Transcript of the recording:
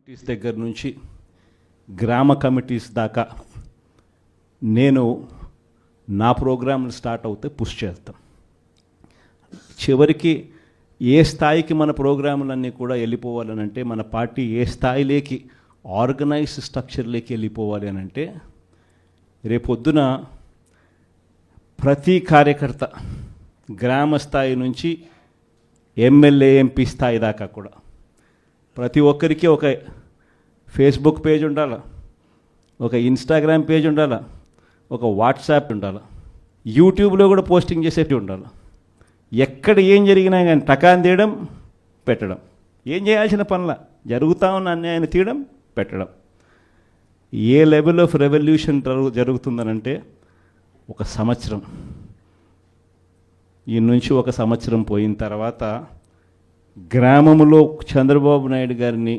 Committees దగ్గర నుంచి గ్రామ కమిటీస్ దాకా నేను నా ప్రోగ్రాంలు స్టార్ట్ అవుతే పుష్ చేస్తాం. చివరికి ఏ స్థాయికి మన ప్రోగ్రాములన్నీ కూడా వెళ్ళిపోవాలని అంటే, మన పార్టీ ఏ స్థాయిలోకి ఆర్గనైజ్ స్ట్రక్చర్లోకి వెళ్ళిపోవాలి అని అంటే, రేపొద్దున ప్రతి కార్యకర్త గ్రామ స్థాయి నుంచి ఎమ్మెల్యే ఎంపీ స్థాయి దాకా కూడా ప్రతి ఒక్కరికి ఒక ఫేస్బుక్ పేజ్ ఉండాలి, ఒక ఇన్స్టాగ్రామ్ పేజ్ ఉండాలి, ఒక వాట్సాప్ ఉండాలి, యూట్యూబ్లో కూడా పోస్టింగ్ చేసేది ఉండాలి. ఎక్కడ ఏం జరిగినా కానీ టకాన్ తీయడం పెట్టడం, ఏం చేయాల్సిన పనుల జరుగుతూ ఉన్న అన్యాయాన్ని తీయడం పెట్టడం. ఏ లెవెల్ ఆఫ్ రెవల్యూషన్ జరుగుతుందనంటే ఒక సంవత్సరం, ఈ నుంచి ఒక సంవత్సరం పోయిన తర్వాత గ్రామంలో చంద్రబాబు నాయుడు గారిని